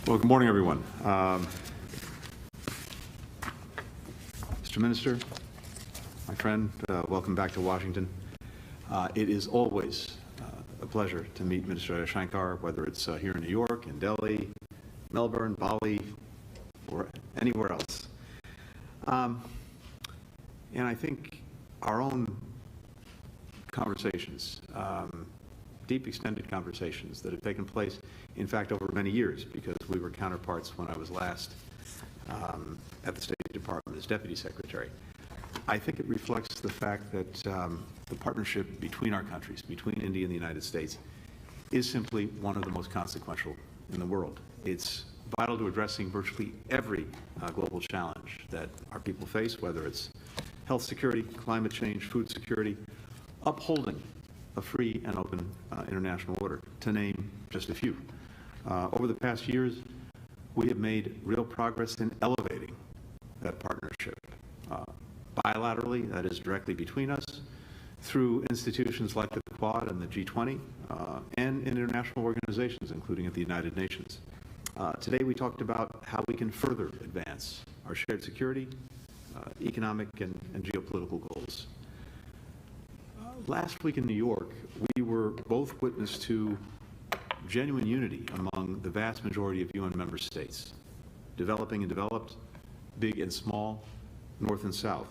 Well, good morning, everyone. Mr. Minister, my friend, welcome back to Washington. It is always a pleasure to meet Minister Shankar, whether it's here in New York, in Delhi, Melbourne, Bali, or anywhere else. And I think our own conversations, deep extended conversations that have taken place, in fact, over many years, because we were counterparts when I was last at the State Department as Deputy Secretary. I think it reflects the fact that the partnership between our countries, between India and the United States, is simply one of the most consequential in the world. It's vital to addressing virtually every global challenge that our people face, whether it's health security, climate change, food security, upholding a free and open international order, to name just a few. Over the past years, we have made real progress in elevating that partnership, bilaterally, that is directly between us, through institutions like the Quad and the G20, and in international organizations, including at the United Nations. Today we talked about how we can further advance our shared security, economic and geopolitical goals. Last week in New York, we were both witness to genuine unity among the vast majority of UN member states, developing and developed, big and small, North and South,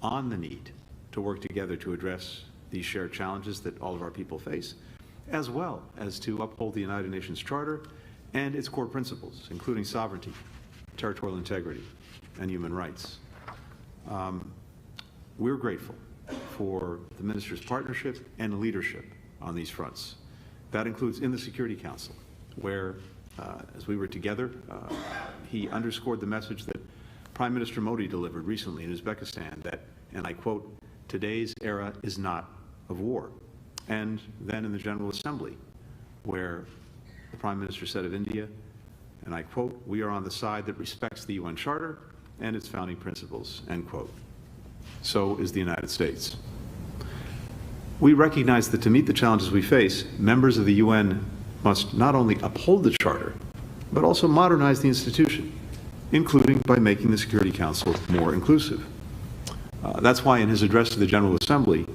on the need to work together to address these shared challenges that all of our people face, as well as to uphold the United Nations Charter and its core principles, including sovereignty, territorial integrity, and human rights. We're grateful for the Minister's partnership and leadership on these fronts. That includes in the Security Council, where, as we were together, he underscored the message that Prime Minister Modi delivered recently in Uzbekistan that, and I quote, "Today's era is not of war." And then in the General Assembly, where the Prime Minister said of India, and I quote, "We are on the side that respects the UN Charter and its founding principles," end quote. So is the United States. We recognize that to meet the challenges we face, members of the UN must not only uphold the Charter, but also modernize the institution, including by making the Security Council more inclusive. That's why in his address to the General Assembly,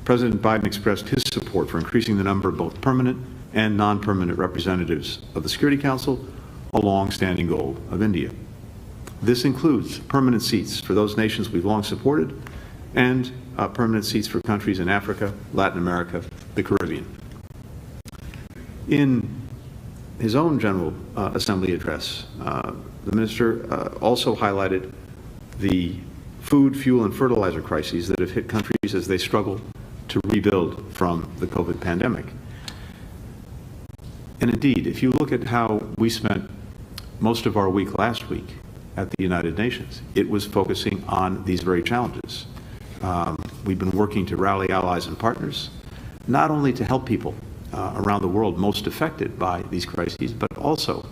President Biden expressed his support for increasing the number of both permanent and non-permanent representatives of the Security Council, a long-standing goal of India. This includes permanent seats for those nations we've long supported and permanent seats for countries in Africa, Latin America, the Caribbean. In his own General Assembly address, the Minister also highlighted the food, fuel, and fertilizer crises that have hit countries as they struggle to rebuild from the COVID pandemic. And indeed, if you look at how we spent most of our week last week at the United Nations, it was focusing on these very challenges. We've been working to rally allies and partners, not only to help people around the world most affected by these crises, but also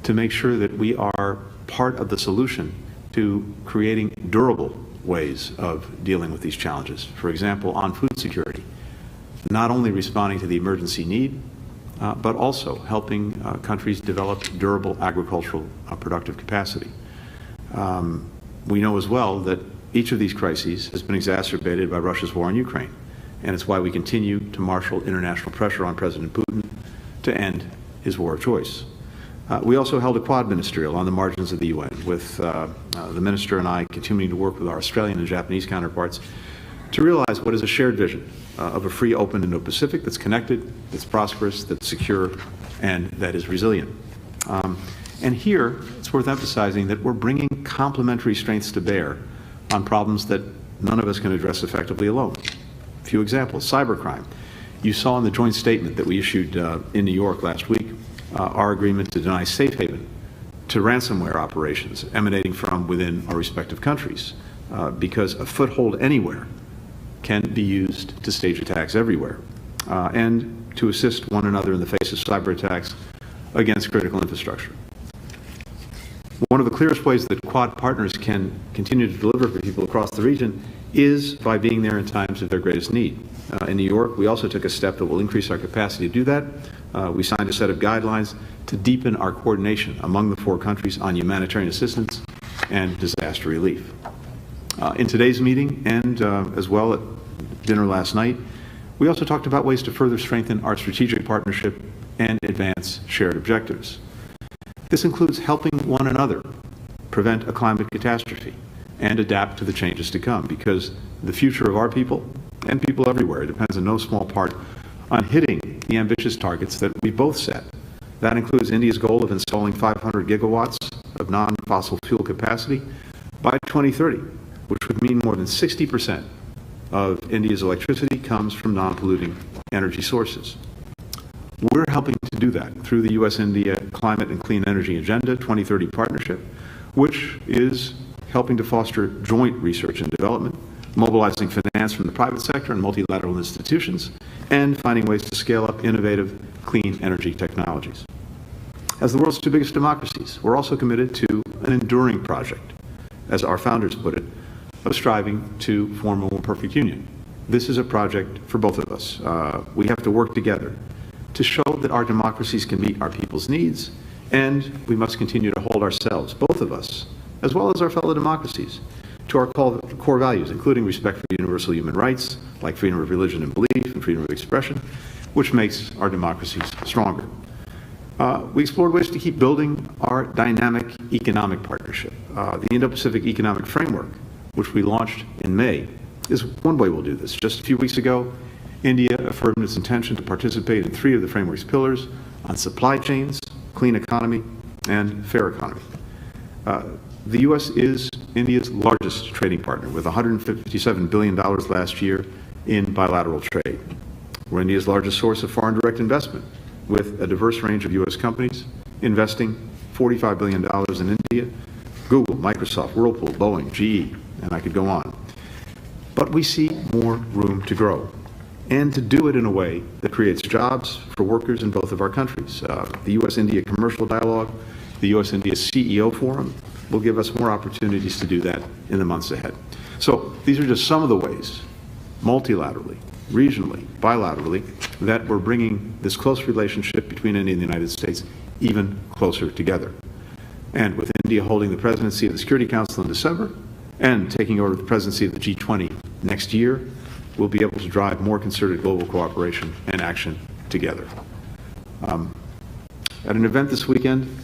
to make sure that we are part of the solution to creating durable ways of dealing with these challenges. For example, on food security, not only responding to the emergency need, but also helping countries develop durable agricultural productive capacity. We know as well that each of these crises has been exacerbated by Russia's war in Ukraine, and it's why we continue to marshal international pressure on President Putin to end his war of choice. We also held a Quad ministerial on the margins of the UN, with the Minister and I continuing to work with our Australian and Japanese counterparts to realize what is a shared vision of a free, open Indo-Pacific that's connected, that's prosperous, that's secure, and that is resilient. And here, it's worth emphasizing that we're bringing complementary strengths to bear on problems that none of us can address effectively alone. A few examples: cybercrime. You saw in the joint statement that we issued in New York last week our agreement to deny safe haven to ransomware operations emanating from within our respective countries, because a foothold anywhere can be used to stage attacks everywhere, and to assist one another in the face of cyber attacks against critical infrastructure. One of the clearest ways that Quad partners can continue to deliver for people across the region is by being there in times of their greatest need. In New York, we also took a step that will increase our capacity to do that. We signed a set of guidelines to deepen our coordination among the 4 countries on humanitarian assistance and disaster relief. In today's meeting, and as well at dinner last night, we also talked about ways to further strengthen our strategic partnership and advance shared objectives. This includes helping one another prevent a climate catastrophe and adapt to the changes to come, because the future of our people and people everywhere depends in no small part on hitting the ambitious targets that we both set. That includes India's goal of installing 500 gigawatts of non-fossil fuel capacity by 2030, which would mean more than 60% of India's electricity comes from non-polluting energy sources. We're helping to do that through the U.S.-India Climate and Clean Energy Agenda 2030 Partnership, which is helping to foster joint research and development, mobilizing finance from the private sector and multilateral institutions, and finding ways to scale up innovative clean energy technologies. As the world's 2 biggest democracies, we're also committed to an enduring project, as our founders put it, of striving to form a more perfect union. This is a project for both of us. We have to work together to show that our democracies can meet our people's needs, and we must continue to hold ourselves, both of us, as well as our fellow democracies, to our core values, including respect for universal human rights, like freedom of religion and belief and freedom of expression, which makes our democracies stronger. We explored ways to keep building our dynamic economic partnership. The Indo-Pacific Economic Framework, which we launched in May, is one way we'll do this. Just a few weeks ago, India affirmed its intention to participate in 3 of the framework's pillars on supply chains, clean economy, and fair economy. The U.S. is India's largest trading partner, with $157 billion last year in bilateral trade. We're India's largest source of foreign direct investment, with a diverse range of U.S. companies investing $45 billion in India: Google, Microsoft, Whirlpool, Boeing, GE, and I could go on. But we see more room to grow, and to do it in a way that creates jobs for workers in both of our countries. The U.S.-India Commercial Dialogue, the U.S.-India CEO Forum will give us more opportunities to do that in the months ahead. So these are just some of the ways, multilaterally, regionally, bilaterally, that we're bringing this close relationship between India and the United States even closer together. And with India holding the presidency of the Security Council in December and taking over the presidency of the G20 next year, we'll be able to drive more concerted global cooperation and action together. At an event this weekend,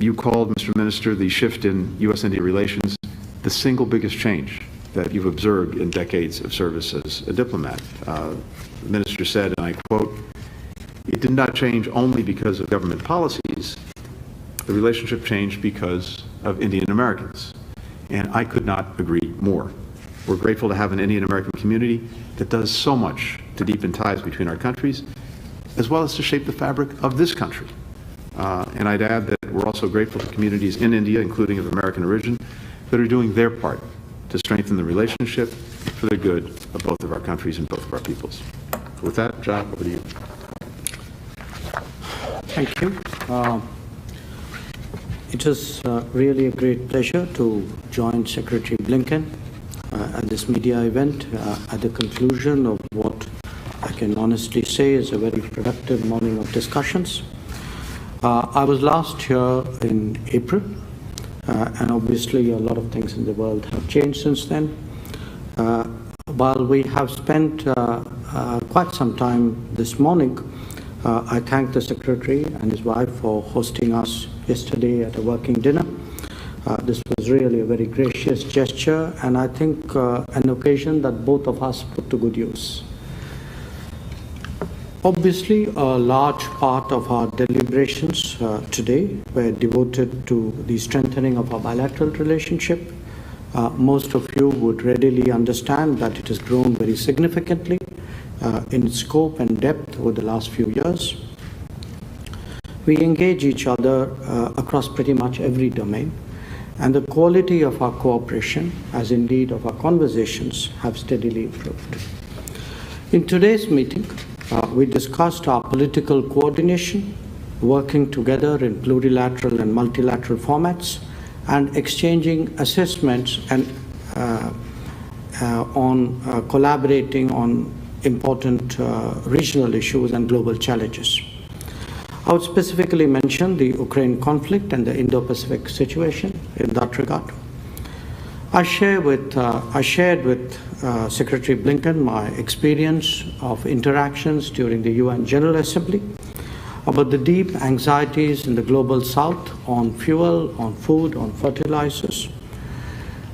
you called, Mr. Minister, the shift in U.S.-India relations the single biggest change that you've observed in decades of service as a diplomat. The minister said, and I quote, "It did not change only because of government policies. The relationship changed because of Indian Americans." And I could not agree more. We're grateful to have an Indian American community that does so much to deepen ties between our countries, as well as to shape the fabric of this country. And I'd add that we're also grateful to communities in India, including of American origin, that are doing their part to strengthen the relationship for the good of both of our countries and both of our peoples. With that, John, over to you. Thank you. It is really a great pleasure to join Secretary Blinken at this media event at the conclusion of what I can honestly say is a very productive morning of discussions. I was last here in April, and obviously a lot of things in the world have changed since then. While we have spent quite some time this morning, I thank the Secretary and his wife for hosting us yesterday at a working dinner. This was really a very gracious gesture, and I think an occasion that both of us put to good use. Obviously, a large part of our deliberations today were devoted to the strengthening of our bilateral relationship. Most of you would readily understand that it has grown very significantly in scope and depth over the last few years. We engage each other across pretty much every domain, and the quality of our cooperation, as indeed of our conversations, have steadily improved. In today's meeting, we discussed our political coordination, working together in plurilateral and multilateral formats, and exchanging assessments and on collaborating on important regional issues and global challenges. I would specifically mention the Ukraine conflict and the Indo-Pacific situation in that regard. I shared with Secretary Blinken my experience of interactions during the UN General Assembly about the deep anxieties in the global south on fuel, on food, on fertilizers.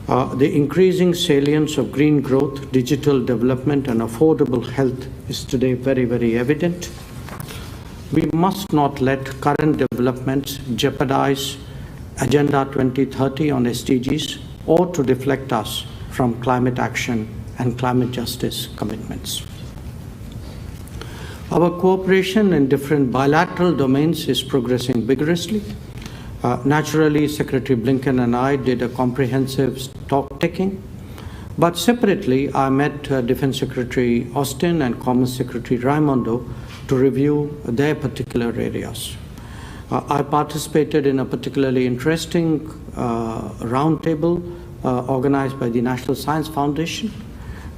The increasing salience of green growth, digital development, and affordable health is today very, very evident. We must not let current developments jeopardize Agenda 2030 on SDGs or to deflect us from climate action and climate justice commitments. Our cooperation in different bilateral domains is progressing vigorously. Naturally, Secretary Blinken and I did a comprehensive stock-taking, but separately, I met Defense Secretary Austin and Commerce Secretary Raimondo to review their particular areas. I participated in a particularly interesting roundtable organized by the National Science Foundation.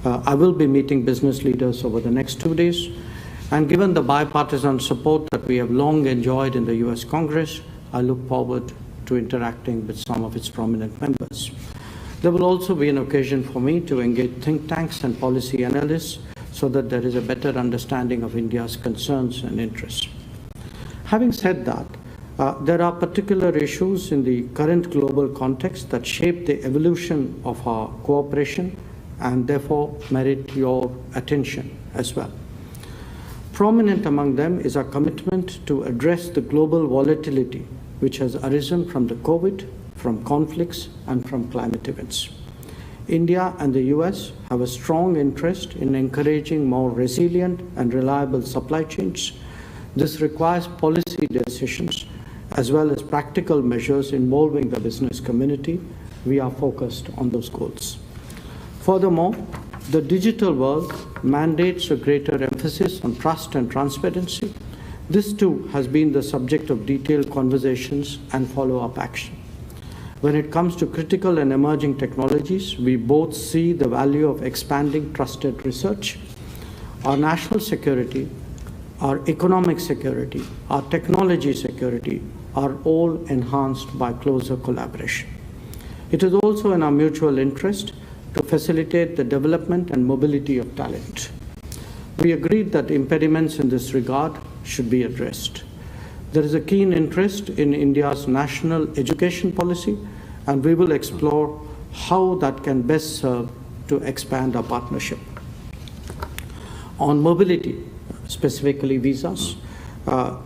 I will be meeting business leaders over the next 2 days, and given the bipartisan support that we have long enjoyed in the US Congress, I look forward to interacting with some of its prominent members. There will also be an occasion for me to engage think tanks and policy analysts so that there is a better understanding of India's concerns and interests. Having said that, there are particular issues in the current global context that shape the evolution of our cooperation and therefore merit your attention as well. Prominent among them is our commitment to address the global volatility which has arisen from the COVID, from conflicts, and from climate events. India and the US have a strong interest in encouraging more resilient and reliable supply chains. This requires policy decisions as well as practical measures involving the business community. We are focused on those goals. Furthermore, the digital world mandates a greater emphasis on trust and transparency. This too has been the subject of detailed conversations and follow-up action. When it comes to critical and emerging technologies, we both see the value of expanding trusted research. Our national security, our economic security, our technology security are all enhanced by closer collaboration. It is also in our mutual interest to facilitate the development and mobility of talent. We agreed that impediments in this regard should be addressed. There is a keen interest in India's national education policy, and we will explore how that can best serve to expand our partnership. On mobility, specifically visas,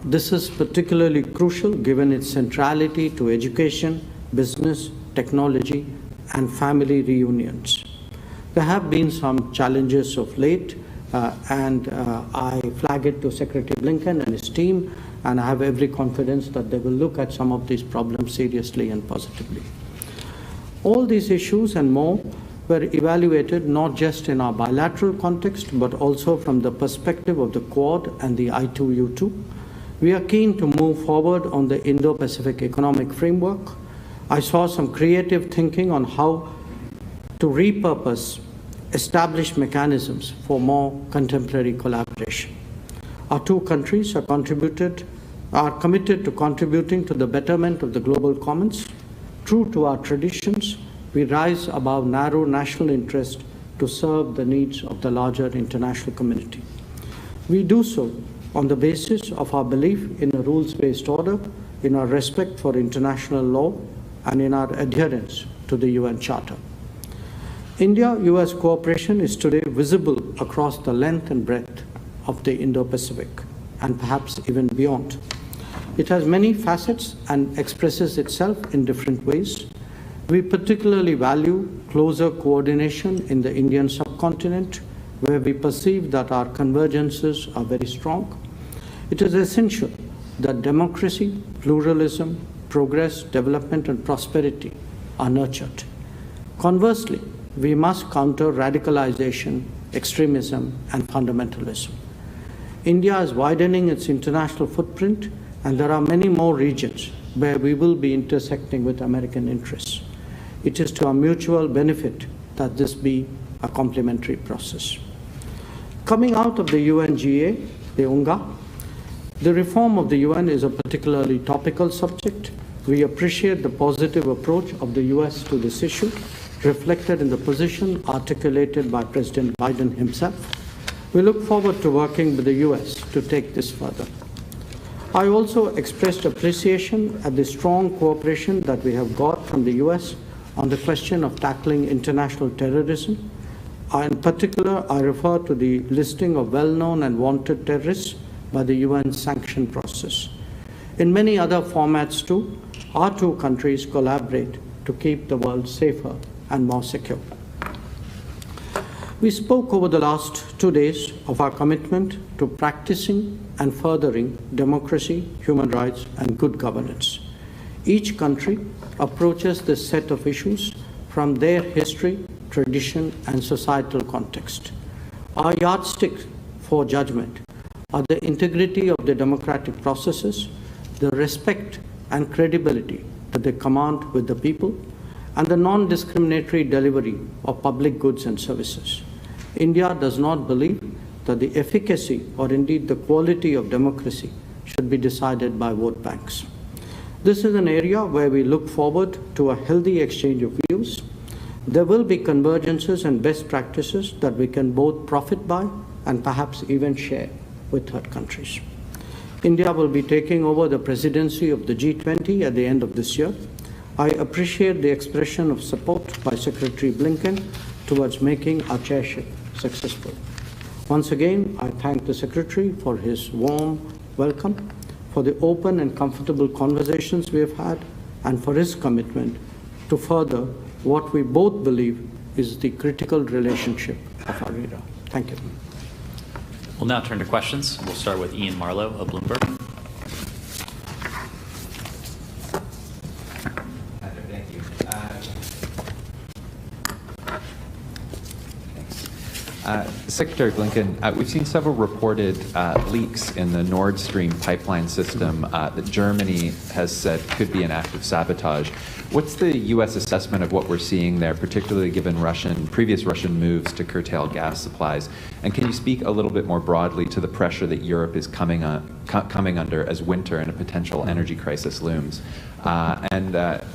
this is particularly crucial given its centrality to education, business, technology, and family reunions. There have been some challenges of late, and I flag it to Secretary Blinken and his team, and I have every confidence that they will look at some of these problems seriously and positively. All these issues and more were evaluated not just in our bilateral context, but also from the perspective of the Quad and the I2U2. We are keen to move forward on the Indo-Pacific Economic Framework. I saw some creative thinking on how to repurpose established mechanisms for more contemporary collaboration. Our two countries are committed to contributing to the betterment of the global commons. True to our traditions, we rise above narrow national interest to serve the needs of the larger international community. We do so on the basis of our belief in a rules-based order, in our respect for international law, and in our adherence to the UN Charter. India-US cooperation is today visible across the length and breadth of the Indo-Pacific, and perhaps even beyond. It has many facets and expresses itself in different ways. We particularly value closer coordination in the Indian subcontinent, where we perceive that our convergences are very strong. It is essential that democracy, pluralism, progress, development, and prosperity are nurtured. Conversely, we must counter radicalization, extremism, and fundamentalism. India is widening its international footprint, and there are many more regions where we will be intersecting with American interests. It is to our mutual benefit that this be a complementary process. Coming out of the UNGA, the UNGA, the reform of the UN is a particularly topical subject. We appreciate the positive approach of the US to this issue, reflected in the position articulated by President Biden himself. We look forward to working with the US to take this further. I also expressed appreciation at the strong cooperation that we have got from the US on the question of tackling international terrorism. In particular, I refer to the listing of well-known and wanted terrorists by the UN sanction process. In many other formats too, our two countries collaborate to keep the world safer and more secure. We spoke over the last 2 days of our commitment to practicing and furthering democracy, human rights, and good governance. Each country approaches this set of issues from their history, tradition, and societal context. Our yardstick for judgment are the integrity of the democratic processes, the respect and credibility that they command with the people, and the non-discriminatory delivery of public goods and services. India does not believe that the efficacy or indeed the quality of democracy should be decided by vote banks. This is an area where we look forward to a healthy exchange of views. There will be convergences and best practices that we can both profit by and perhaps even share with third countries. India will be taking over the presidency of the G20 at the end of this year. I appreciate the expression of support by Secretary Blinken towards making our chairship successful. Once again, I thank the Secretary for his warm welcome, for the open and comfortable conversations we have had, and for his commitment to further what we both believe is the critical relationship of our era. Thank you. We'll now turn to questions. We'll start with Ian Marlowe of Bloomberg. Thank you. Secretary Blinken, we've seen several reported leaks in the Nord Stream pipeline system that Germany has said could be an act of sabotage. What's the U.S. assessment of what we're seeing there, particularly given previous Russian moves to curtail gas supplies? And can you speak a little bit more broadly to the pressure that Europe is coming under as winter and a potential energy crisis looms?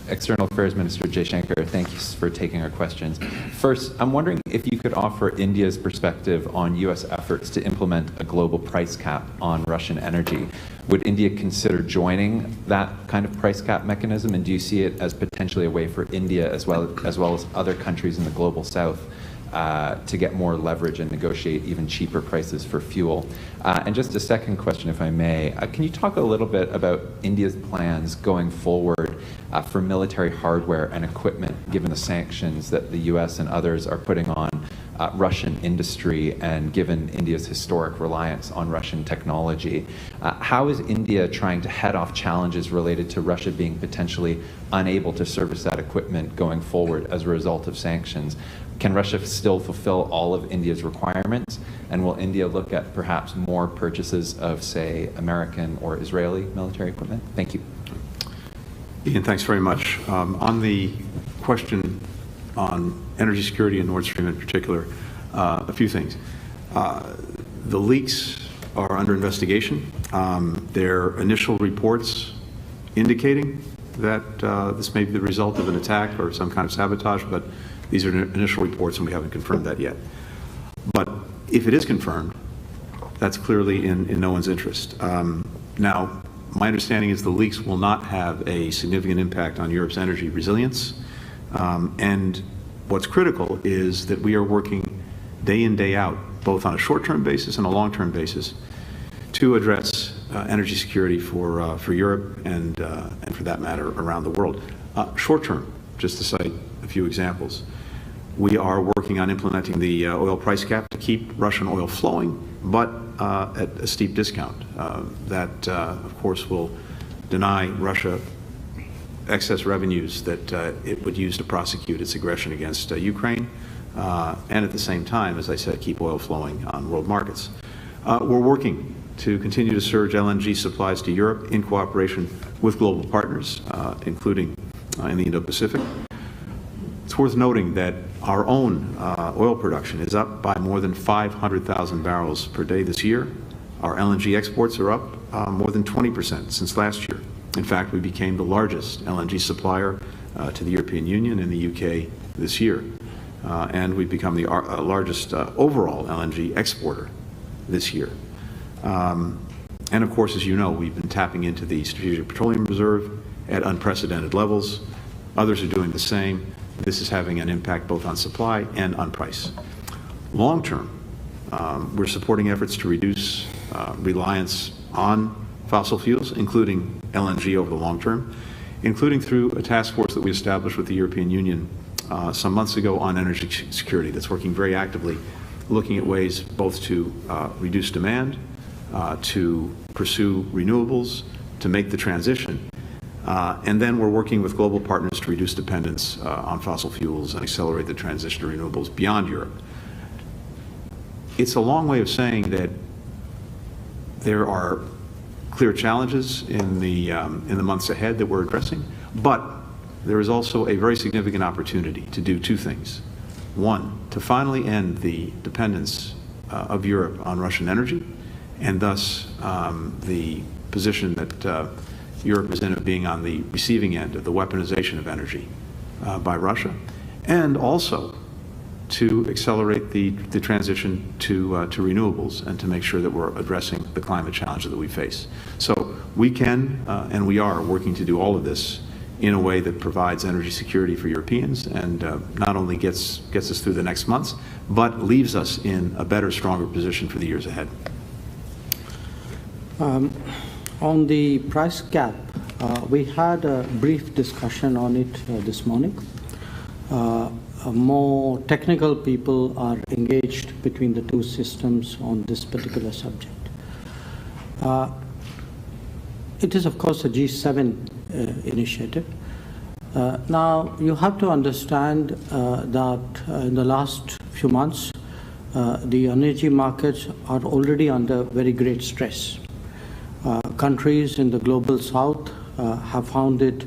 External Affairs Minister Jaishankar, thank you for taking our questions. First, I'm wondering if you could offer India's perspective on U.S. efforts to implement a global price cap on Russian energy. Would India consider joining that kind of price cap mechanism, and do you see it as potentially a way for India as well as other countries in the global south to get more leverage and negotiate even cheaper prices for fuel? And just a second question, if I may, can you talk a little bit about India's plans going forward for military hardware and equipment, given the sanctions that the U.S. and others are putting on Russian industry, and given India's historic reliance on Russian technology? How is India trying to head off challenges related to Russia being potentially unable to service that equipment going forward as a result of sanctions? Can Russia still fulfill all of India's requirements? And will India look at perhaps more purchases of, say, American or Israeli military equipment? Thank you. Ian, thanks very much. On the question on energy security and Nord Stream in particular, a few things. The leaks are under investigation. There are initial reports indicating that this may be the result of an attack or some kind of sabotage, but these are initial reports and we haven't confirmed that yet. But if it is confirmed, that's clearly in no one's interest. Now, my understanding is the leaks will not have a significant impact on Europe's energy resilience. And what's critical is that we are working day in, day out, both on a short-term basis and a long-term basis, to address energy security for Europe and for that matter around the world. Short-term, just to cite a few examples, we are working on implementing the oil price cap to keep Russian oil flowing, but at a steep discount. That, of course, will deny Russia excess revenues that it would use to prosecute its aggression against Ukraine, and at the same time, as I said, keep oil flowing on world markets. We're working to continue to surge LNG supplies to Europe in cooperation with global partners, including in the Indo-Pacific. It's worth noting that our own oil production is up by more than 500,000 barrels per day this year. Our LNG exports are up more than 20% since last year. In fact, we became the largest LNG supplier to the European Union and the UK this year. And we've become the largest overall LNG exporter this year. And of course, as you know, we've been tapping into the Strategic Petroleum Reserve at unprecedented levels. Others are doing the same. This is having an impact both on supply and on price. Long term, we're supporting efforts to reduce reliance on fossil fuels, including LNG over the long term, including through a task force that we established with the European Union some months ago on energy security that's working very actively, looking at ways both to reduce demand, to pursue renewables, to make the transition. And then we're working with global partners to reduce dependence on fossil fuels and accelerate the transition to renewables beyond Europe. It's a long way of saying that there are clear challenges in the months ahead that we're addressing, but there is also a very significant opportunity to do two things. One, to finally end the dependence of Europe on Russian energy, and thus the position that Europe is in of being on the receiving end of the weaponization of energy by Russia, and also to accelerate the transition to renewables and to make sure that we're addressing the climate challenge that we face. So we can and we are working to do all of this in a way that provides energy security for Europeans and not only gets us through the next months, but leaves us in a better, stronger position for the years ahead. On the price gap, we had a brief discussion on it this morning. More technical people are engaged between the two systems on this particular subject. It is, of course, a G7 initiative. Now, you have to understand that in the last few months, the energy markets are already under very great stress. Countries in the global south have found it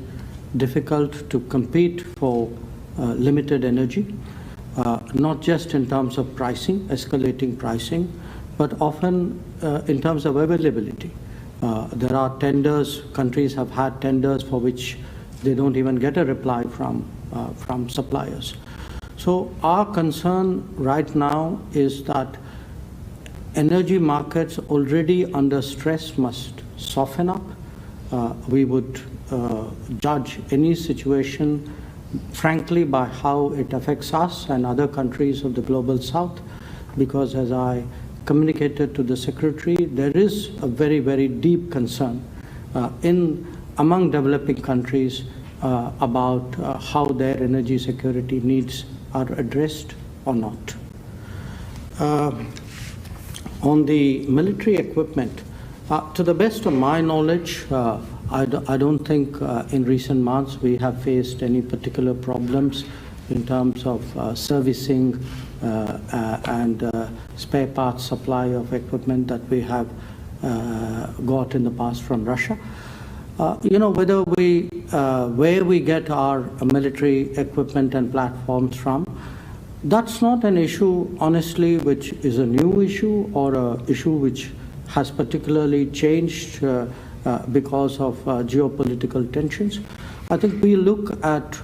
difficult to compete for limited energy, not just in terms of pricing, escalating pricing, but often in terms of availability. There are tenders, countries have had tenders for which they don't even get a reply from suppliers. So our concern right now is that energy markets already under stress must soften up. We would judge any situation, frankly, by how it affects us and other countries of the global south, because as I communicated to the Secretary, there is a very, very deep concern among developing countries about how their energy security needs are addressed or not. On the military equipment, to the best of my knowledge, I don't think in recent months we have faced any particular problems in terms of servicing and spare parts supply of equipment that we have got in the past from Russia. Whether where we get our military equipment and platforms from, that's not an issue, honestly, which is a new issue or an issue which has particularly changed because of geopolitical tensions. I think we look at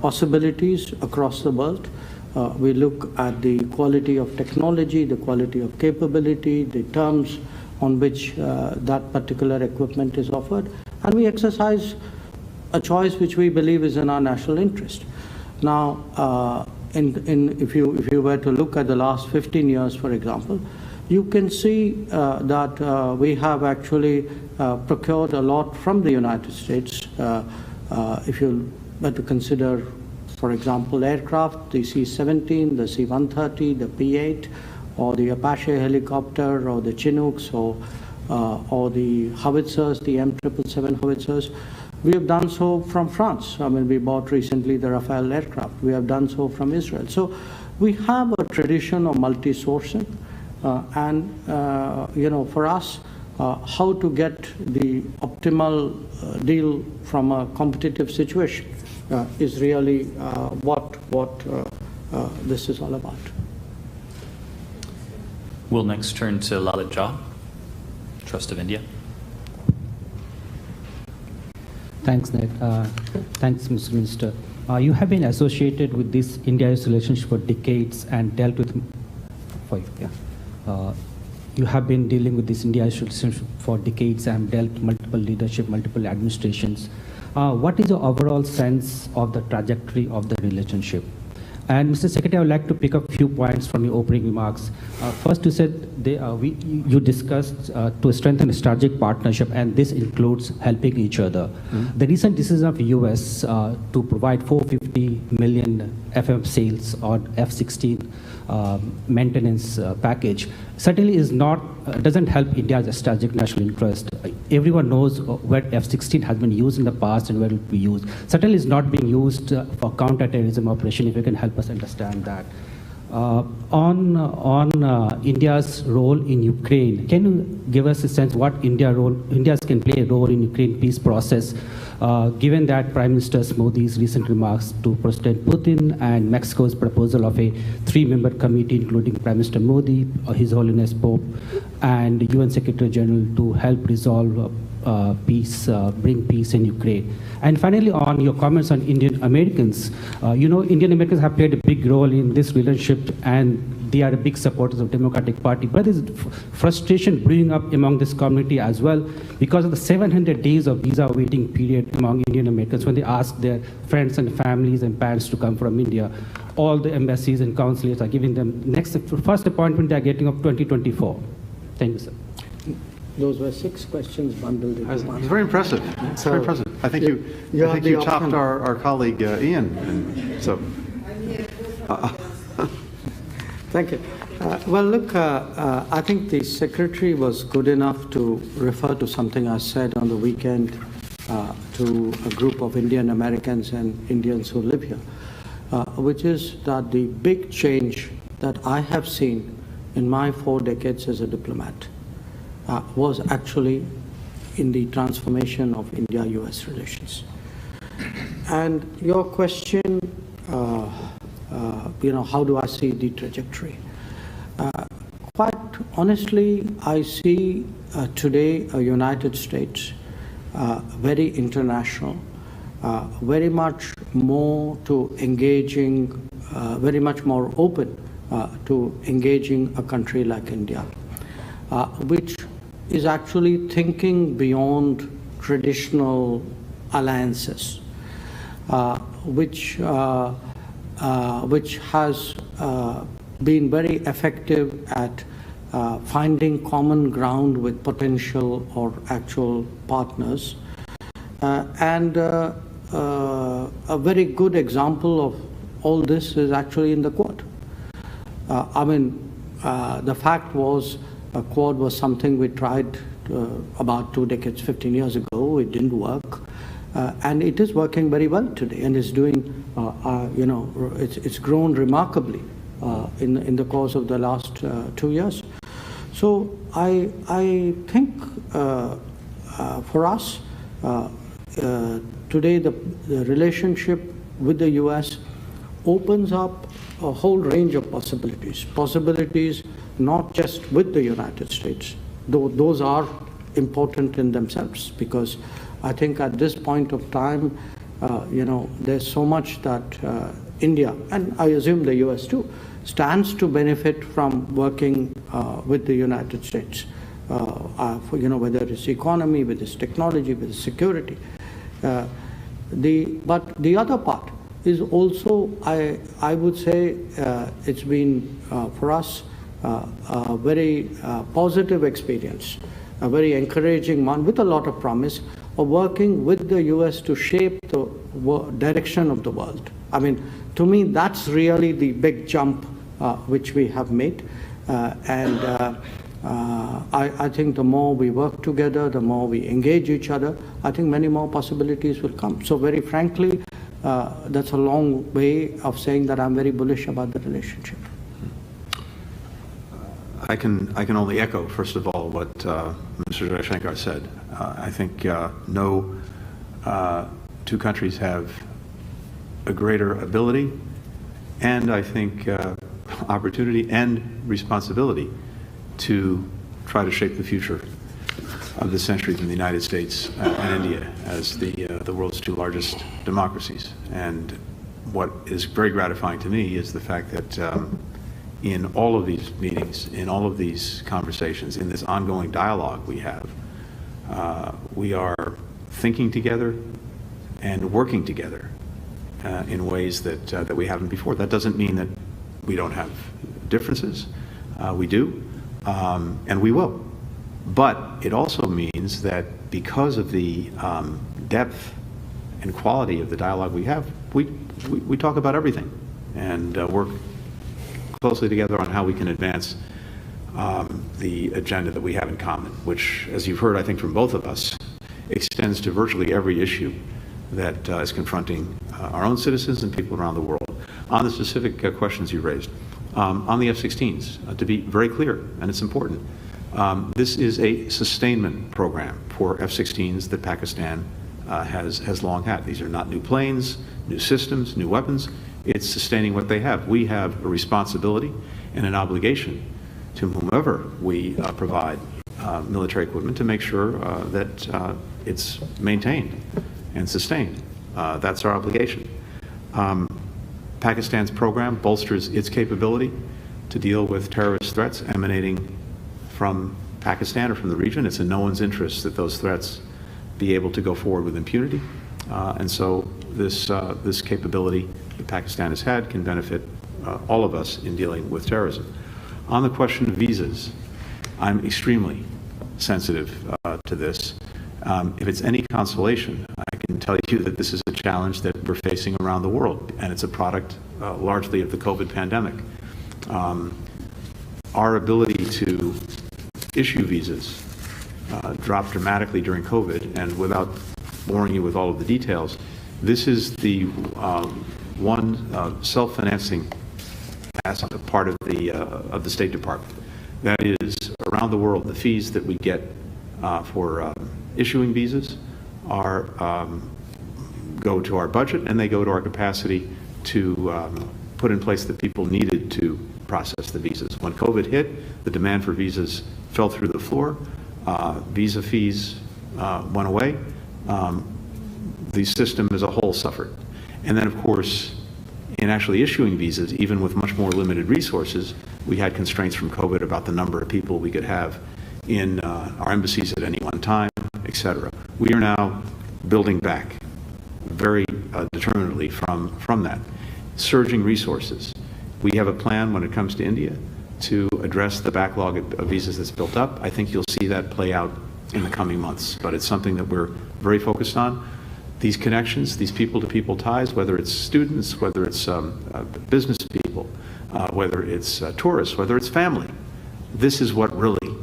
possibilities across the world. We look at the quality of technology, the quality of capability, the terms on which that particular equipment is offered, and we exercise a choice which we believe is in our national interest. Now, if you were to look at the last 15 years, for example, you can see that we have actually procured a lot from the United States. If you were to consider, for example, aircraft, the C-17, the C-130, the P-8, or the Apache helicopter, or the Chinooks, or the howitzers, the M777 howitzers. We have done so from France. I mean, we bought recently the Rafale aircraft. We have done so from Israel. So we have a tradition of multi-sourcing. For us, how to get the optimal deal from a competitive situation is really what this is all about. We'll next turn to Lalit Jha, Trust of India. Thanks, Ned. Thanks, Mr. Minister. You have been associated with this India-US relationship for decades and dealt with, you have been dealing with this India-US relationship for decades and dealt multiple leadership, multiple administrations. What is your overall sense of the trajectory of the relationship? And Mr. Secretary, I would like to pick up a few points from your opening remarks. First, you said you discussed to strengthen a strategic partnership, and this includes helping each other. Mm-hmm. The recent decision of the U.S. To provide $450 million FM sales on F-16 maintenance package certainly is not doesn't help India's strategic national interest. Everyone knows where F-16 has been used in the past and where it will be used. Certainly is not being used for counter-terrorism operation, if you can help us understand that. On India's role in Ukraine, can you give us a sense what India can play a role in Ukraine peace process, given that Prime Minister Modi's recent remarks to President Putin and Mexico's proposal of a 3-member committee, including Prime Minister Modi, His Holiness Pope, and UN Secretary General to help resolve peace, bring peace in Ukraine. And finally, on your comments on Indian Americans, Indian Americans have played a big role in this relationship, and they are big supporters of Democratic Party. But there's frustration brewing up among this community as well because of the 700 days of visa waiting period among Indian Americans when they ask their friends and families and parents to come from India. All the embassies and consulates are giving them first appointment they are getting of 2024. Thank you, sir. Those were 6 questions bundled into one. It's very impressive. It's very impressive. I think you topped our colleague Ian. And so. Thank you. Well, look, I think the Secretary was good enough to refer to something I said on the weekend to a group of Indian Americans and Indians who live here, which is that the big change that I have seen in my 4 decades as a diplomat was actually in the transformation of India-US relations. And your question, how do I see the trajectory? Quite honestly, I see today a United States very international, very much more to engaging, very much more open to engaging a country like India, which is actually thinking beyond traditional alliances, which has been very effective at finding common ground with potential or actual partners. And a very good example of all this is actually in the Quad. The fact was, a Quad was something we tried about 2 decades, 15 years ago. It didn't work. And it is working very well today, and is doing, it's grown remarkably in the course of the last 2 years. So I think for us, today the relationship with the US opens up a whole range of possibilities not just with the United States, though those are important in themselves, because I think at this point of time, there's so much that India, and I assume the US too, stands to benefit from working with the United States, whether it's economy, with its technology, with its security. But the other part is also, I would say, it's been for us a very positive experience, a very encouraging one with a lot of promise of working with the US to shape the direction of the world. To me, that's really the big jump which we have made. I think the more we work together, the more we engage each other, I think many more possibilities will come. So very frankly, that's a long way of saying that I'm very bullish about the relationship. I can only echo, first of all, what Mr. Jaishankar said. I think no 2 countries have a greater ability and, I think, opportunity and responsibility to try to shape the future of the centuries in the United States and India as the world's two largest democracies. And what is very gratifying to me is the fact that in all of these meetings, in all of these conversations, in this ongoing dialogue we have, we are thinking together and working together in ways that we haven't before. That doesn't mean that we don't have differences. We do, and we will. But it also means that because of the depth and quality of the dialogue we have, we talk about everything and work closely together on how we can advance the agenda that we have in common, which, as you've heard, I think, from both of us, extends to virtually every issue that is confronting our own citizens and people around the world. On the specific questions you raised, on the F-16s, to be very clear, and it's important, this is a sustainment program for F-16s that Pakistan has long had. These are not new planes, new systems, new weapons. It's sustaining what they have. We have a responsibility and an obligation to whomever we provide military equipment to make sure that it's maintained and sustained. That's our obligation. Pakistan's program bolsters its capability to deal with terrorist threats emanating from Pakistan or from the region. It's in no one's interest that those threats be able to go forward with impunity. And so this capability that Pakistan has had can benefit all of us in dealing with terrorism. On the question of visas, I'm extremely sensitive to this. If it's any consolation, I can tell you that this is a challenge that we're facing around the world, and it's a product largely of the COVID pandemic. Our ability to issue visas dropped dramatically during COVID, and without boring you with all of the details, this is the one self-financing part of the State Department. That is, around the world, the fees that we get for issuing visas go to our budget, and they go to our capacity to put in place the people needed to process the visas. When COVID hit, the demand for visas fell through the floor. Visa fees went away. The system as a whole suffered. And then, of course, in actually issuing visas, even with much more limited resources, we had constraints from COVID about the number of people we could have in our embassies at any one time, et cetera. We are now building back very determinedly from that. Surging resources. We have a plan when it comes to India to address the backlog of visas that's built up. I think you'll see that play out in the coming months, but it's something that we're very focused on. These connections, these people-to-people ties, whether it's students, whether it's business people, whether it's tourists, whether it's family, this is what really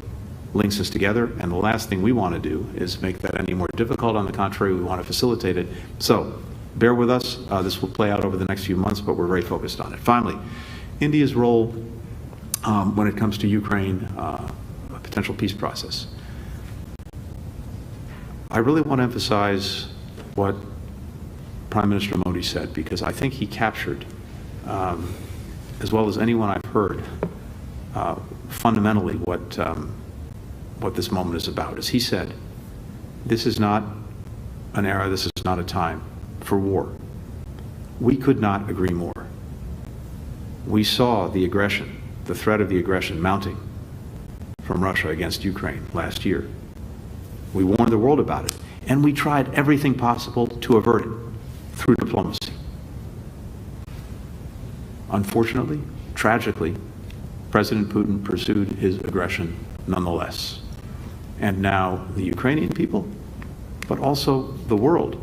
links us together, and the last thing we want to do is make that any more difficult. On the contrary, we want to facilitate it. So bear with us. This will play out over the next few months, but we're very focused on it. Finally, India's role when it comes to Ukraine, a potential peace process. I really want to emphasize what Prime Minister Modi said, because I think he captured, as well as anyone I've heard, fundamentally what this moment is about. As he said, this is not an era, this is not a time for war. We could not agree more. We saw the aggression, the threat of the aggression mounting from Russia against Ukraine last year. We warned the world about it, and we tried everything possible to avert it through diplomacy. Unfortunately, tragically, President Putin pursued his aggression nonetheless. And now the Ukrainian people, but also the world,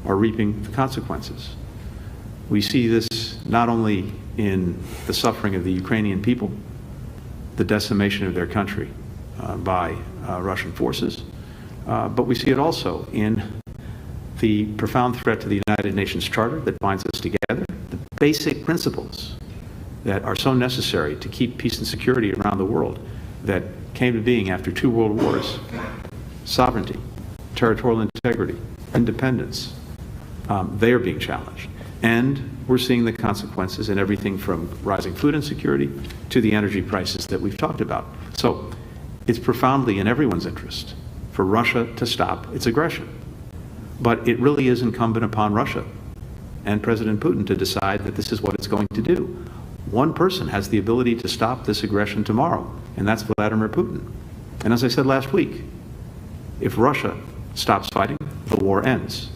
are reaping the consequences. We see this not only in the suffering of the Ukrainian people, the decimation of their country by Russian forces, but we see it also in the profound threat to the United Nations Charter that binds us together, the basic principles that are so necessary to keep peace and security around the world that came to being after 2 world wars: sovereignty, territorial integrity, independence. They are being challenged. And we're seeing the consequences in everything from rising food insecurity to the energy prices that we've talked about. So it's profoundly in everyone's interest for Russia to stop its aggression. But it really is incumbent upon Russia and President Putin to decide that this is what it's going to do. One person has the ability to stop this aggression tomorrow, and that's Vladimir Putin. And as I said last week, if Russia stops fighting, the war ends.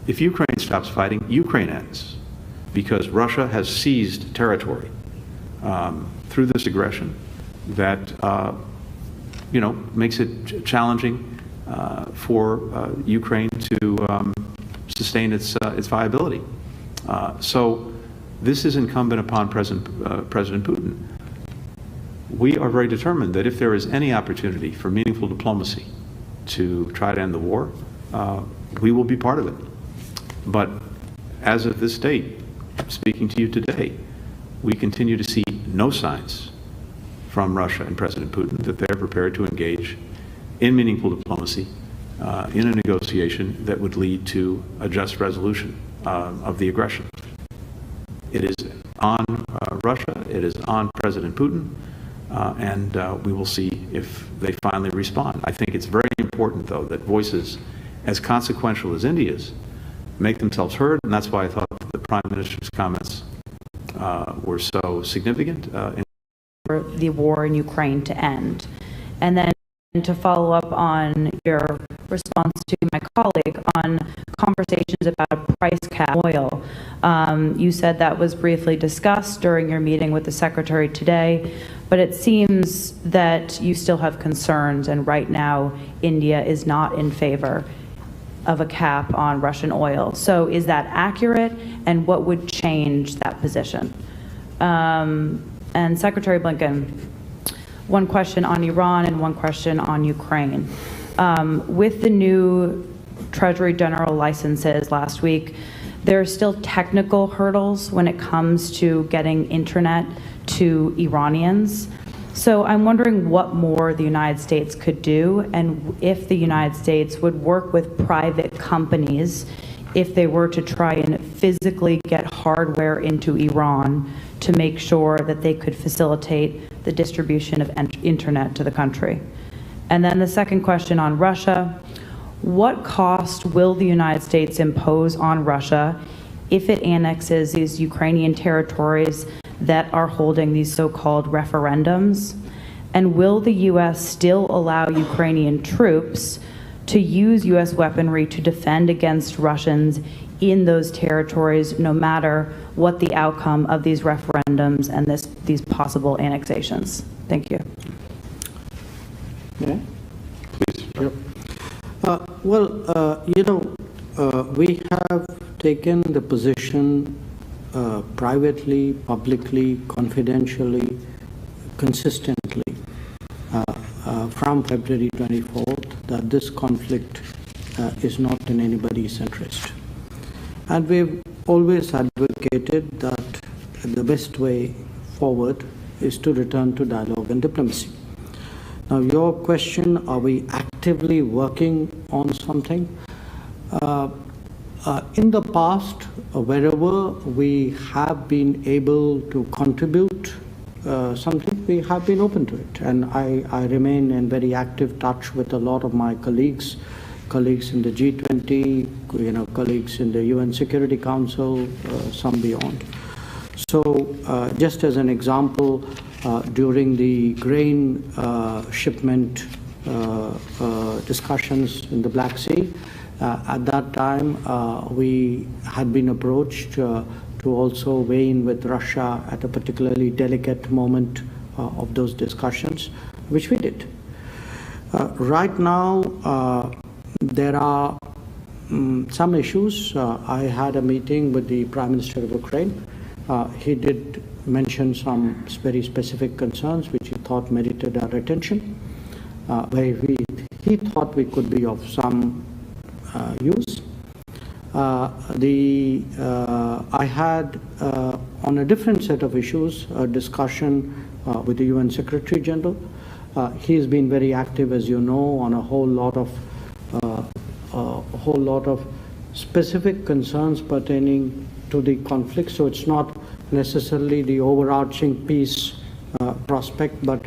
If Ukraine stops fighting, Ukraine ends, because Russia has seized territory through this aggression that makes it challenging for Ukraine to sustain its viability. So this is incumbent upon President Putin. We are very determined that if there is any opportunity for meaningful diplomacy to try to end the war, we will be part of it. But as of this date, speaking to you today, we continue to see no signs from Russia and President Putin that they're prepared to engage in meaningful diplomacy in a negotiation that would lead to a just resolution of the aggression. It is on Russia, it is on President Putin, and we will see if they finally respond. I think it's very important, though, that voices as consequential as India's make themselves heard, and that's why I thought the Prime Minister's comments were so significant. For the war in Ukraine to end. And then to follow up on your response to my colleague on conversations about a price cap on oil, you said that was briefly discussed during your meeting with the Secretary today, but it seems that you still have concerns, and right now India is not in favor of a cap on Russian oil. So is that accurate, and what would change that position? And Secretary Blinken, one question on Iran and one question on Ukraine. With the new Treasury General licenses last week, there are still technical hurdles when it comes to getting internet to Iranians. So I'm wondering what more the United States could do, and if the United States would work with private companies if they were to try and physically get hardware into Iran to make sure that they could facilitate the distribution of internet to the country. And then the second question on Russia, what cost will the United States impose on Russia if it annexes these Ukrainian territories that are holding these so-called referendums? And will the U.S. still allow Ukrainian troops to use U.S. weaponry to defend against Russians in those territories, no matter what the outcome of these referendums and these possible annexations? Thank you. Yeah. Please. Sure. We have taken the position privately, publicly, confidentially, consistently from February 24th that this conflict is not in anybody's interest. And we've always advocated that the best way forward is to return to dialogue and diplomacy. Now, your question, are we actively working on something? In the past, wherever we have been able to contribute something, we have been open to it. And I remain in very active touch with a lot of my colleagues in the G20, colleagues in the UN Security Council, some beyond. So just as an example, during the grain shipment discussions in the Black Sea, at that time we had been approached to also weigh in with Russia at a particularly delicate moment of those discussions, which we did. Right now, there are some issues. I had a meeting with the Prime Minister of Ukraine. He did mention some very specific concerns which he thought merited our attention, where he thought we could be of some use. I had, on a different set of issues, a discussion with the UN Secretary General. He's been very active, as you know, on a whole lot of specific concerns pertaining to the conflict, so it's not necessarily the overarching peace prospect, but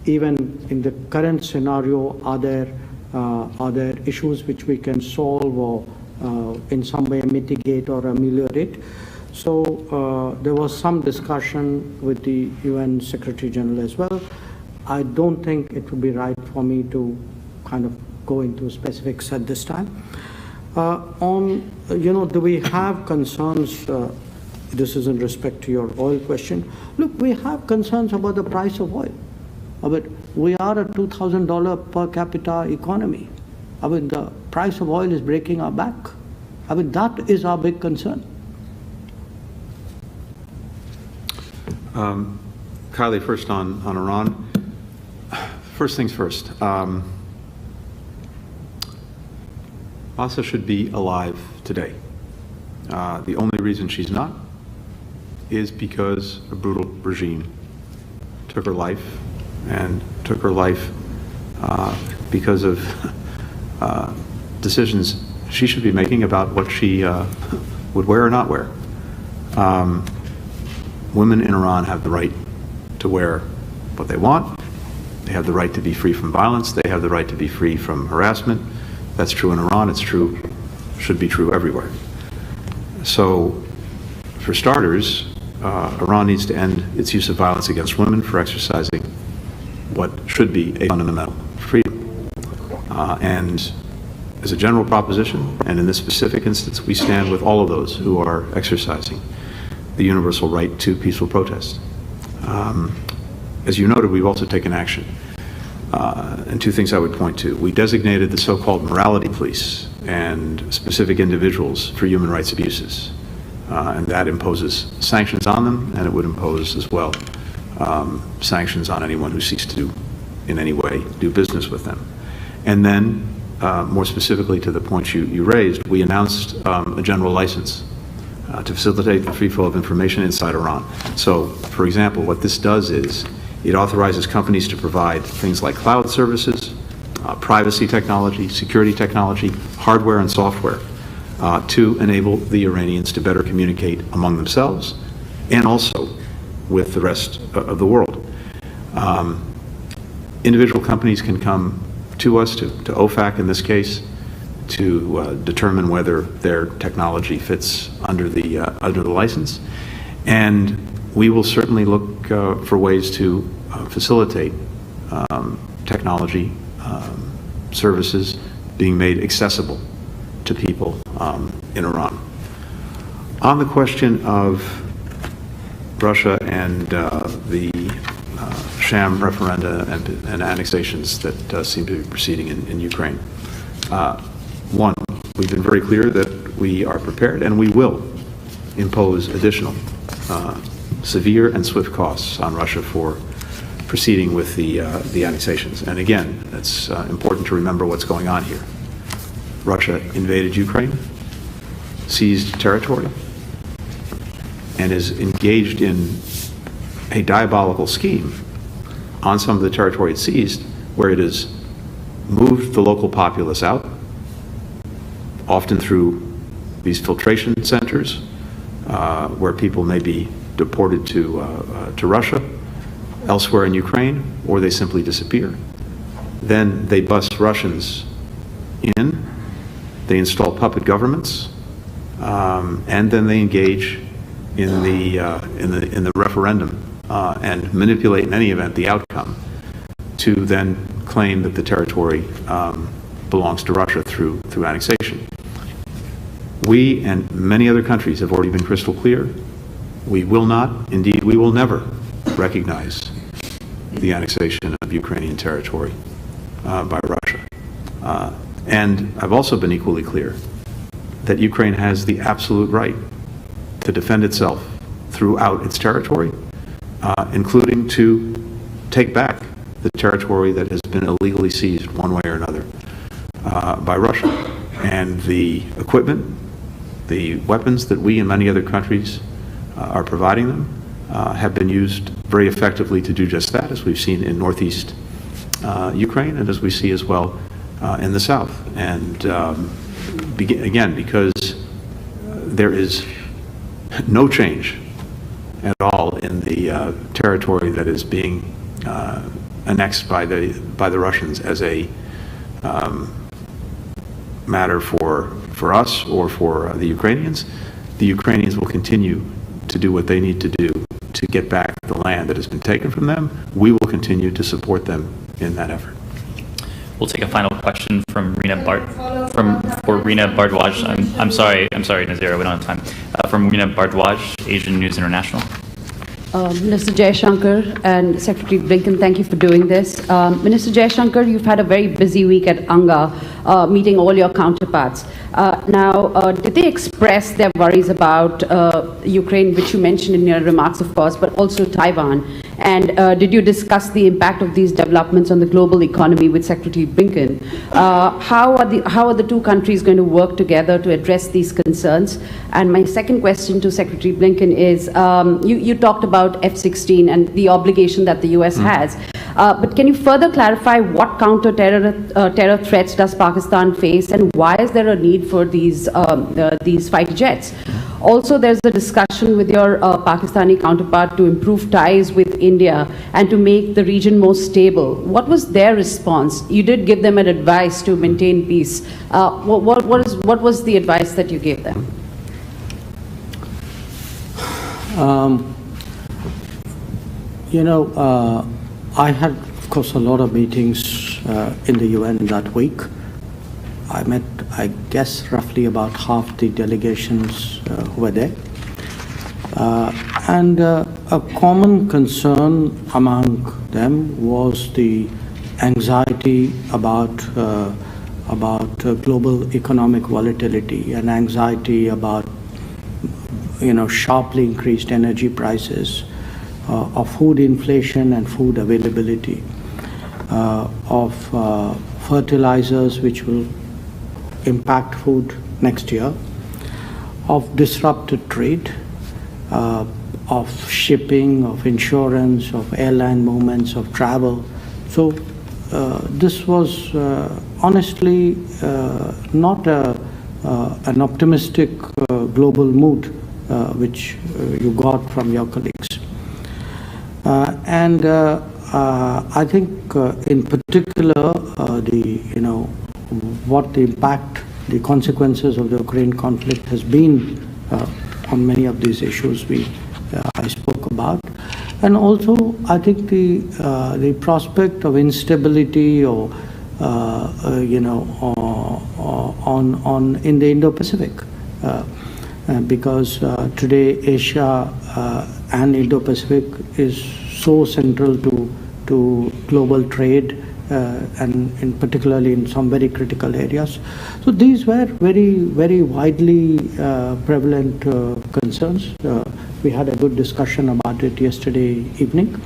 even in the current scenario, are there issues which we can solve or in some way mitigate or ameliorate? So there was some discussion with the UN Secretary General as well. I don't think it would be right for me to kind of go into specifics at this time. Do we have concerns? This is in respect to your oil question. Look, we have concerns about the price of oil. But we are a $2,000 per capita economy. The price of oil is breaking our back. That is our big concern. Kylie, first on Iran. First things first. Asa should be alive today. The only reason she's not is because a brutal regime took her life, and took her life because of decisions she should be making about what she would wear or not wear. Women in Iran have the right to wear what they want. They have the right to be free from violence. They have the right to be free from harassment. That's true in Iran. It's true, should be true everywhere. So, for starters, Iran needs to end its use of violence against women for exercising what should be a fundamental freedom. And as a general proposition, and in this specific instance, we stand with all of those who are exercising the universal right to peaceful protest. As you noted, we've also taken action. And two things I would point to. We designated the so-called morality police and specific individuals for human rights abuses. And that imposes sanctions on them, and it would impose as well sanctions on anyone who seeks to, in any way, do business with them. And then, more specifically to the point you raised, we announced a general license to facilitate the free flow of information inside Iran. So, for example, what this does is it authorizes companies to provide things like cloud services, privacy technology, security technology, hardware and software to enable the Iranians to better communicate among themselves and also with the rest of the world. Individual companies can come to us, to OFAC in this case, to determine whether their technology fits under the license, and we will certainly look for ways to facilitate technology services being made accessible to people in Iran. On the question of Russia and the sham referenda and annexations that seem to be proceeding in Ukraine. One, we've been very clear that we are prepared and we will impose additional severe and swift costs on Russia for proceeding with the annexations. And again, it's important to remember what's going on here. Russia invaded Ukraine, seized territory, and is engaged in a diabolical scheme on some of the territory it seized, where it has moved the local populace out, often through these filtration centers, where people may be deported to Russia, elsewhere in Ukraine, or they simply disappear. Then they bus Russians in, they install puppet governments, and then they engage in the referendum and manipulate in any event the outcome to then claim that the territory belongs to Russia through annexation. We and many other countries have already been crystal clear. We will not, indeed we will never recognize the annexation of Ukrainian territory by Russia. And I've also been equally clear that Ukraine has the absolute right to defend itself throughout its territory, including to take back the territory that has been illegally seized one way or another by Russia. And the equipment, the weapons that we and many other countries are providing them have been used very effectively to do just that, as we've seen in northeast Ukraine and as we see as well in the south. And again, because there is no change at all in the territory that is being annexed by the Russians as a matter for us or for the Ukrainians. The Ukrainians will continue to do what they need to do to get back the land that has been taken from them. We will continue to support them in that effort. We'll take a final question from Rina Bardwaj. I'm sorry, Nazira, we don't have time. From Rina Bardwaj, Asian News International. Minister Jaishankar and Secretary Blinken, thank you for doing this. Minister Jaishankar, you've had a very busy week at UNGA, meeting all your counterparts. Did they express their worries about Ukraine, which you mentioned in your remarks, of course, but also Taiwan? And did you discuss the impact of these developments on the global economy with Secretary Blinken? How are the two countries going to work together to address these concerns? And my second question to Secretary Blinken is, you talked about F-16 and the obligation that the U.S. has. But can you further clarify what terror threats does Pakistan face, and why is there a need for these fighter jets? Also, there's a discussion with your Pakistani counterpart to improve ties with India and to make the region more stable. What was their response? You did give them an advice to maintain peace. What was the advice that you gave them? I had, of course, a lot of meetings in the UN that week. I met, I guess, roughly about half the delegations who were there. And a common concern among them was the anxiety about global economic volatility and anxiety about, sharply increased energy prices, of food inflation and food availability, of fertilizers which will impact food next year, of disrupted trade, of shipping, of insurance, of airline movements, of travel. So this was honestly not an optimistic global mood which you got from your colleagues. I think in particular what the impact, the consequences of the Ukraine conflict has been on many of these issues I spoke about. And also I think the prospect of instability or in the Indo-Pacific, because today Asia and Indo-Pacific is so central to global trade and particularly in some very critical areas. So these were very, very widely prevalent concerns. We had a good discussion about it yesterday evening.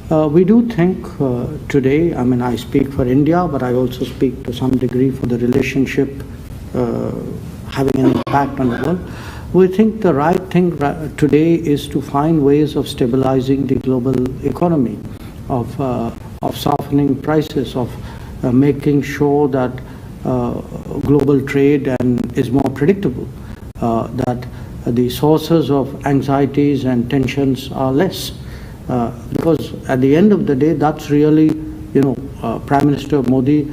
We do think today, I speak for India, but I also speak to some degree for the relationship having an impact on the world. We think the right thing today is to find ways of stabilizing the global economy, of softening prices, of making sure that global trade is more predictable, that the sources of anxieties and tensions are less. Because at the end of the day, that's really, Prime Minister Modi,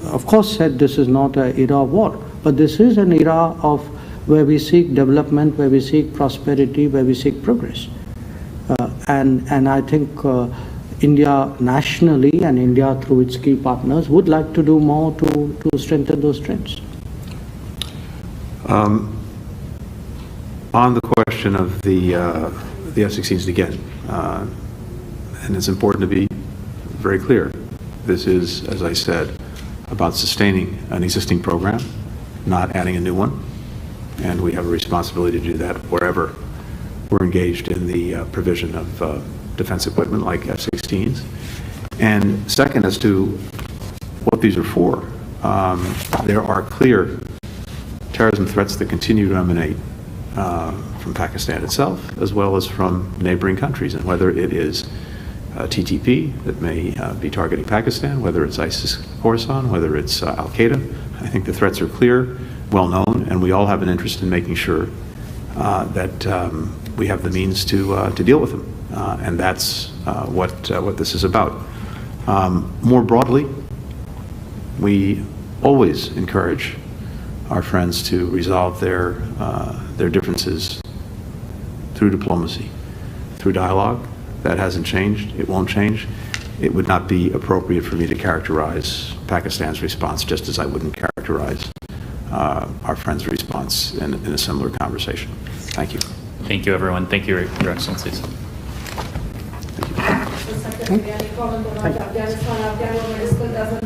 of course, said this is not an era of war, but this is an era of where we seek development, where we seek prosperity, where we seek progress. And I think India nationally and India through its key partners would like to do more to strengthen those trends. On the question of the F-16s again, and it's important to be very clear, this is, as I said, about sustaining an existing program, not adding a new one. And we have a responsibility to do that wherever we're engaged in the provision of defense equipment like F-16s. And second, as to what these are for, there are clear terrorism threats that continue to emanate from Pakistan itself, as well as from neighboring countries. And whether it is TTP that may be targeting Pakistan, whether it's ISIS Khorasan, whether it's Al-Qaeda. I think the threats are clear, well known, and we all have an interest in making sure that we have the means to deal with them. And that's what this is about. More broadly, we always encourage our friends to resolve their differences through diplomacy, through dialogue. That hasn't changed. It won't change. It would not be appropriate for me to characterize Pakistan's response just as I wouldn't characterize our friend's response in a similar conversation. Thank you. Thank you, everyone. Thank you, Your Excellencies. Secretary, any comment on Afghanistan? Afghan minister doesn't